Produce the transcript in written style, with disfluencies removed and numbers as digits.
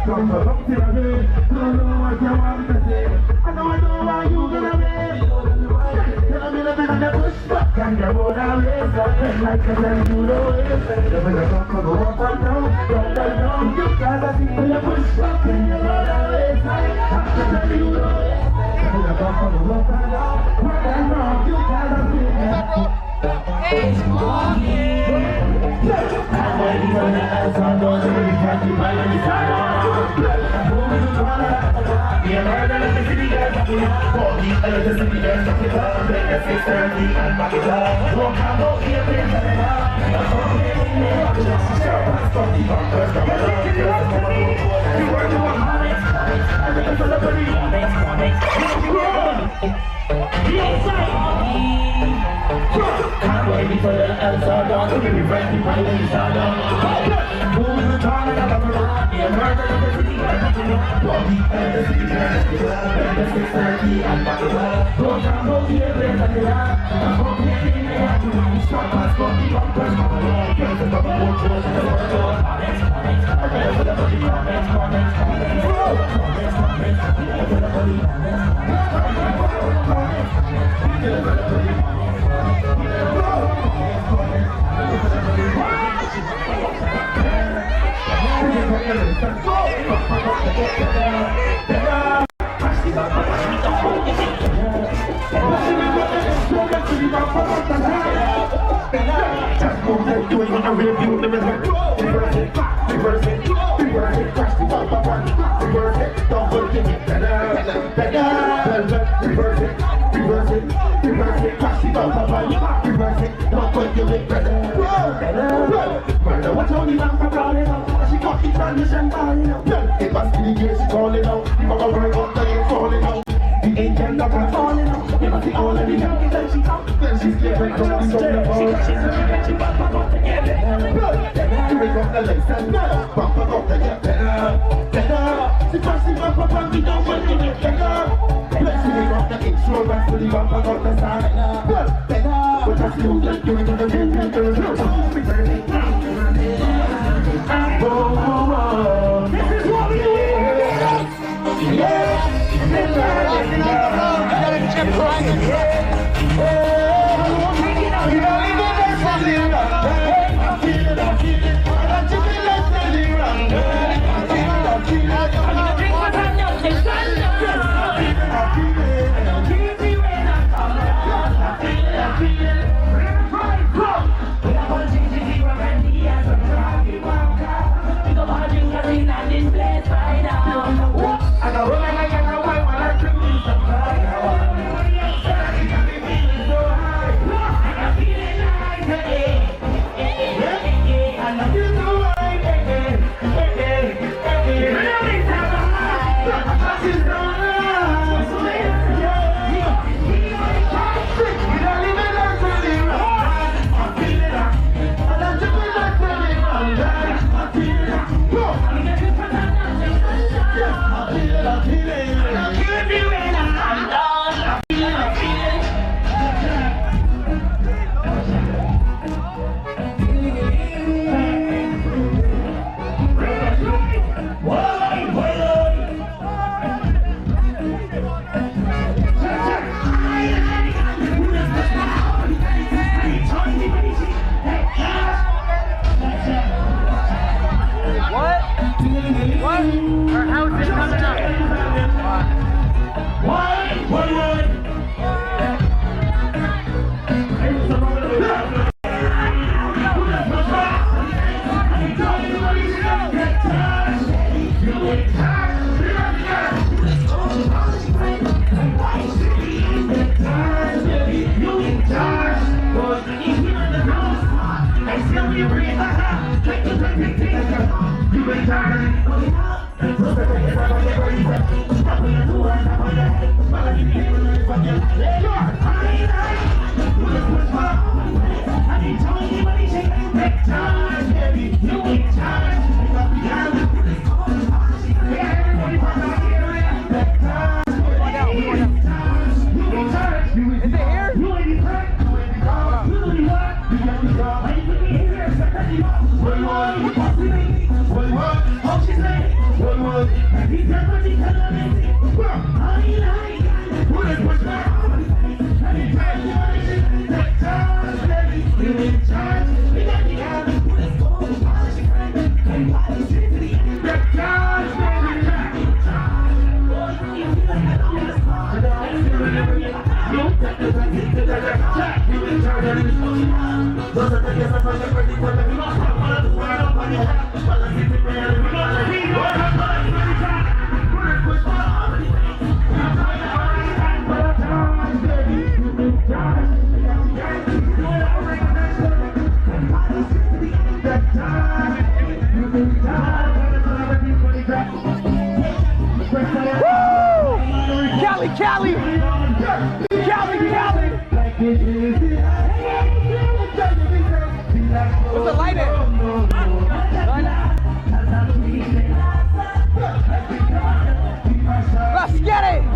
come for up to the way. Don't know what you want to say. I know why you gonna win. Tell me nothing on the push back and you wanna race up like a man do the way. Never the come for go up and down, you gotta see the push back and you wanna race up. After you the way. Never the come for go up and down, you gotta see the it's morning. I'm waiting for the answer. Don't you really catch me by the side? Moving to the yeah, murder in the city, guys. For the electricity, guys. Take it up, take it 6:30 and back it up. Walk out, go here, please, and it up. I'm okay, I'm just sure. I'm from the bunkers, I'm you were doing comics. I'm looking for the pretty can't wait for the answer, don't you be ready for the shadow. Moving the time and I'm around. Yeah, murder in the city, I'm the city, the 6:30 and back it up. Don't come go here, please, and it up. I'm okay, I'm stop us for the bunkers, come along. Get the double board, close the door. I'm ready for the body, comments. What's only one for calling out? She got the transition calling out. It must be the case she's calling out. If I go right up, then you're falling out. The angel of her falling out. You must see all of the young then she out. Then she's clearing from the phone. She bump up to get better. You wake up the legs and bump up to get better. She first she bump up and we don't want to get better. Let's see wake up the insurance for the bump up the side. Better. But that's you that you're into the wind. This is what we do. Yeah. What? Cali, Cali, Cali, Cali.